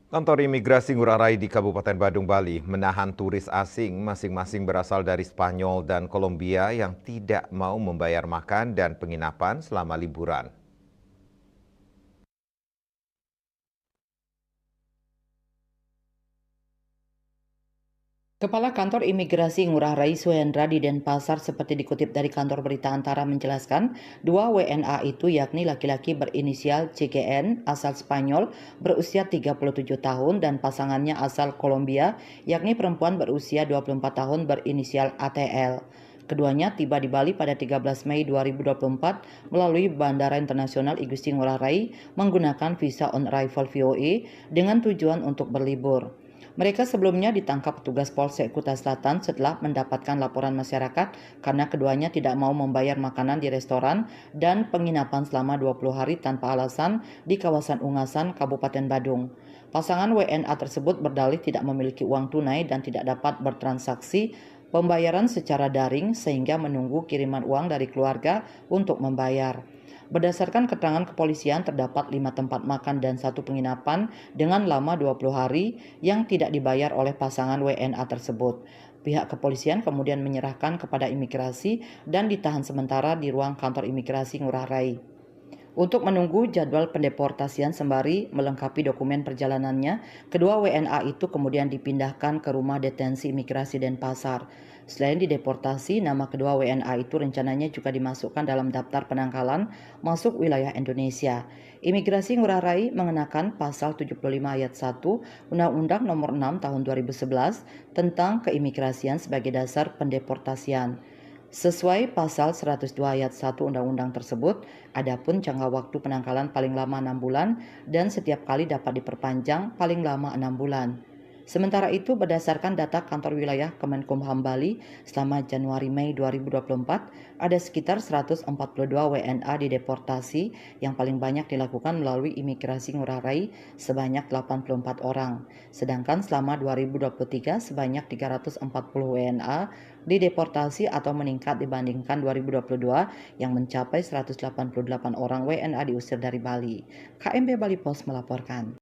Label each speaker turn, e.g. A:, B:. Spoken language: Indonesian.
A: Kantor Imigrasi Ngurah Rai di Kabupaten Badung, Bali menahan turis asing masing-masing berasal dari Spanyol dan Kolombia yang tidak mau membayar makan dan penginapan selama liburan.
B: Kepala Kantor Imigrasi Ngurah Rai Suhendra di Denpasar seperti dikutip dari kantor berita Antara menjelaskan, dua WNA itu yakni laki-laki berinisial CGN asal Spanyol berusia 37 tahun dan pasangannya asal Kolombia yakni perempuan berusia 24 tahun berinisial ATL. Keduanya tiba di Bali pada 13 Mei 2024 melalui Bandara Internasional I Gusti Ngurah Rai menggunakan visa on arrival VOE dengan tujuan untuk berlibur. Mereka sebelumnya ditangkap petugas Polsek Kuta Selatan setelah mendapatkan laporan masyarakat karena keduanya tidak mau membayar makanan di restoran dan penginapan selama 20 hari tanpa alasan di kawasan Ungasan, Kabupaten Badung. Pasangan WNA tersebut berdalih tidak memiliki uang tunai dan tidak dapat bertransaksi pembayaran secara daring sehingga menunggu kiriman uang dari keluarga untuk membayar. Berdasarkan keterangan kepolisian, terdapat 5 tempat makan dan 1 penginapan dengan lama 20 hari yang tidak dibayar oleh pasangan WNA tersebut. Pihak kepolisian kemudian menyerahkan kepada imigrasi dan ditahan sementara di ruang kantor imigrasi Ngurah Rai. Untuk menunggu jadwal pendeportasian sembari melengkapi dokumen perjalanannya, kedua WNA itu kemudian dipindahkan ke rumah detensi imigrasi Denpasar. Selain dideportasi, nama kedua WNA itu rencananya juga dimasukkan dalam daftar penangkalan masuk wilayah Indonesia. Imigrasi Ngurah Rai mengenakan pasal 75 ayat 1 Undang-Undang Nomor 6 Tahun 2011 tentang keimigrasian sebagai dasar pendeportasian. Sesuai pasal 102 ayat 1 undang-undang tersebut, adapun jangka waktu penangkalan paling lama 6 bulan dan setiap kali dapat diperpanjang paling lama 6 bulan. Sementara itu, berdasarkan data kantor wilayah Kemenkumham Bali, selama Januari-Mei 2024, ada sekitar 142 WNA dideportasi yang paling banyak dilakukan melalui imigrasi Ngurah Rai sebanyak 84 orang. Sedangkan selama 2023 sebanyak 340 WNA dideportasi atau meningkat dibandingkan 2022 yang mencapai 188 orang WNA diusir dari Bali. KMB Bali Pos melaporkan.